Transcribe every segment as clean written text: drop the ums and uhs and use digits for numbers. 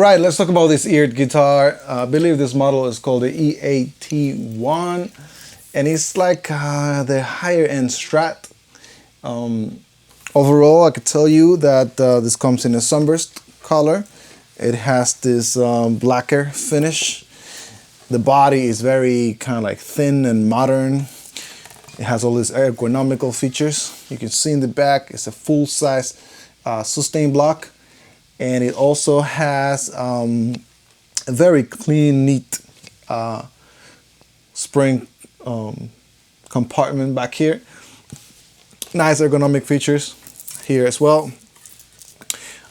right, let's talk about this Eart guitar. I believe this model is called the EAT1, and it's like the higher end Strat. Overall, I could tell you that this comes in a sunburst color. It has this blacker finish. The body is very kind of like thin and modern. It has all these ergonomical features. You can see in the back, it's a full-size sustain block. And it also has a very clean, neat spring compartment back here. Nice ergonomic features here as well.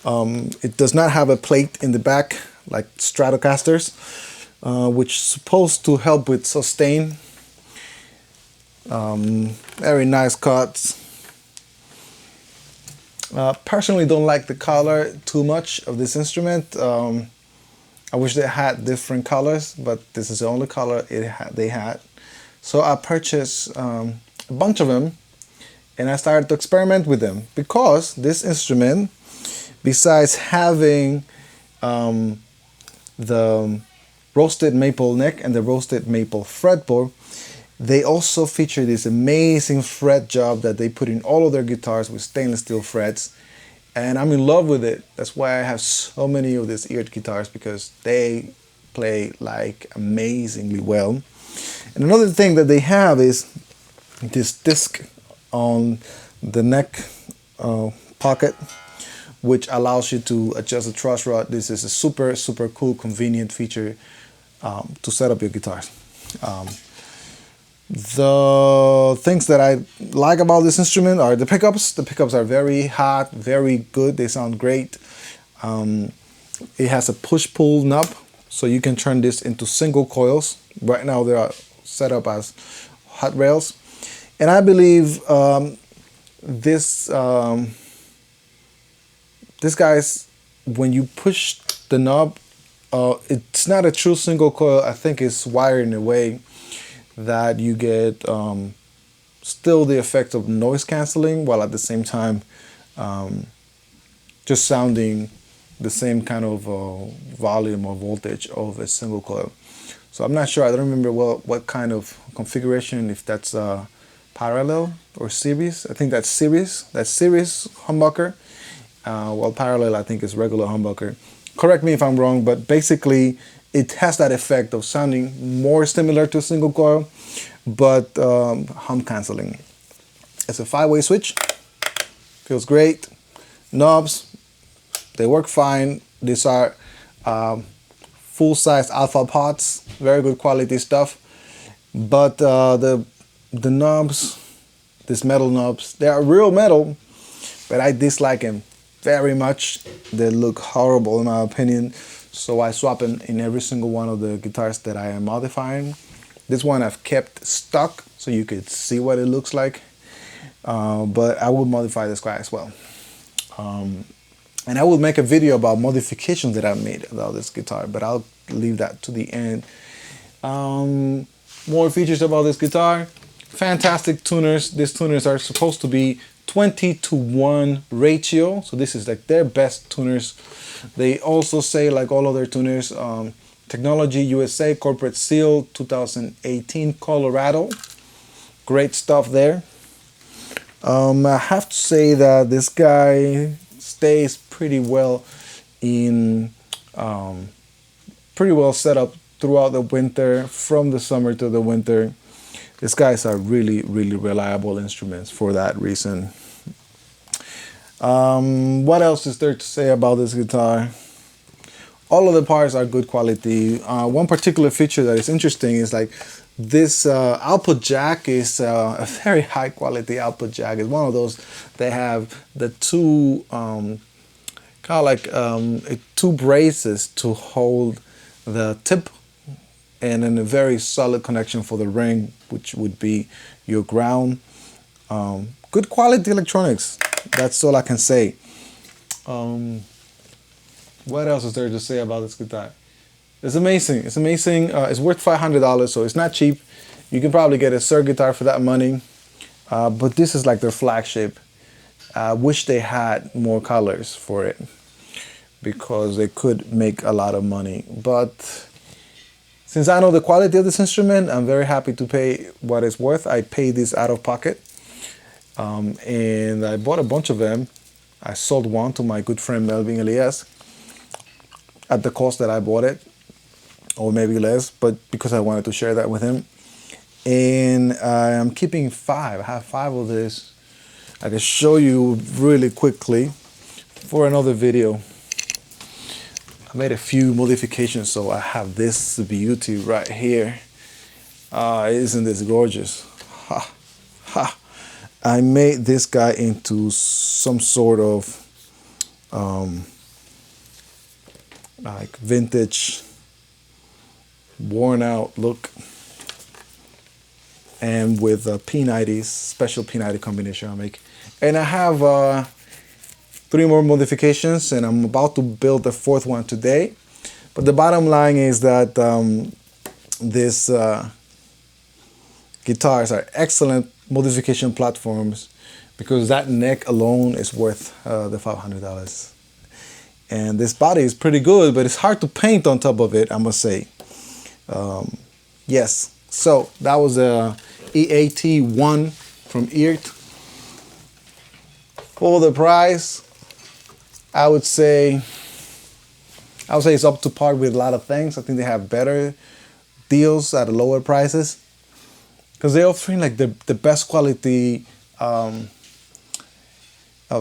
It does not have a plate in the back like Stratocasters, which is supposed to help with sustain. Very nice cuts. Personally don't like the color too much of this instrument. I wish they had different colors, but this is the only color they had. So I purchased a bunch of them and I started to experiment with them, because this instrument, besides having the roasted maple neck and the roasted maple fretboard, they also feature this amazing fret job that they put in all of their guitars with stainless steel frets. And I'm in love with it. That's why I have so many of these Eart guitars, because they play like amazingly well. And another thing that they have is this disc on the neck pocket, which allows you to adjust the truss rod. This is a super, super cool, convenient feature to set up your guitars. The things that I like about this instrument are the pickups. The pickups are very hot, very good. They sound great. It has a push-pull knob, so you can turn this into single coils. Right now they are set up as hot rails. And I believe this guy's, when you push the knob, it's not a true single coil. I think it's wired in a way that you get still the effect of noise canceling, while at the same time just sounding the same kind of volume or voltage of a single coil. So I'm not sure, I don't remember what kind of configuration, if that's parallel or series. I think that's series. That's series humbucker, while parallel I think is regular humbucker. Correct me if I'm wrong, but basically it has that effect of sounding more similar to a single coil, but hum canceling. It's a 5-way switch. Feels great. Knobs, they work fine. These are full-size alpha pots, very good quality stuff. But the knobs, these metal knobs, they are real metal, but I dislike them very much. They look horrible in my opinion. So I swap them in every single one of the guitars that I am modifying. This one I've kept stock so you could see what it looks like. But I will modify this guy as well. And I will make a video about modifications that I've made about this guitar, but I'll leave that to the end. More features about this guitar. Fantastic tuners. These tuners are supposed to be 20:1 ratio. So this is like their best tuners. They also say, like all other tuners, Technology USA Corporate Seal 2018 Colorado. Great stuff there. I have to say that this guy stays pretty well set up throughout the winter, from the summer to the winter. These guys are really, really reliable instruments for that reason. What else is there to say about this guitar? All of the parts are good quality. One particular feature that is interesting is like this output jack is a very high quality output jack. It's one of those that have the two kind of like two braces to hold the tip, and then a very solid connection for the ring, which would be your ground. Good quality electronics. That's all I can say. What else is there to say about this guitar? It's amazing. It's amazing. It's worth $500, so it's not cheap. You can probably get a Sur guitar for that money, but this is like their flagship. I wish they had more colors for it. because they could make a lot of money. But since I know the quality of this instrument, I'm very happy to pay what it's worth. I paid this out of pocket, and I bought a bunch of them. I sold one to my good friend Melvin Elias at the cost that I bought it, or maybe less, but because I wanted to share that with him. And I'm keeping 5. I have 5 of this. I can show you really quickly for another video. I made a few modifications, so I have this beauty right here. Isn't this gorgeous? Ha, ha. I made this guy into some sort of like vintage, worn out look, and with P90s, special P90 combination I make. And I have 3 more modifications, and I'm about to build the 4th one today. But the bottom line is that these guitars are excellent modification platforms, because that neck alone is worth the $500. And this body is pretty good, but it's hard to paint on top of it, I must say. Yes, so that was a EAT1 from Eart. For the price, I would say it's up to par with a lot of things. I think they have better deals at lower prices, because they're offering like the best quality of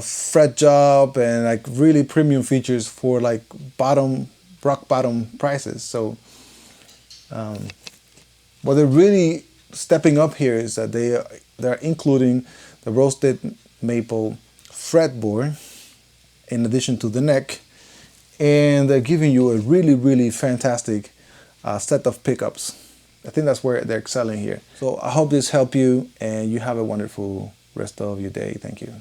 fret job and like really premium features for like rock bottom prices. So what they're really stepping up here is that they're including the roasted maple fretboard in addition to the neck, and they're giving you a really fantastic set of pickups. I think that's where they're excelling here. So I hope this helped you, and you have a wonderful rest of your day. Thank you.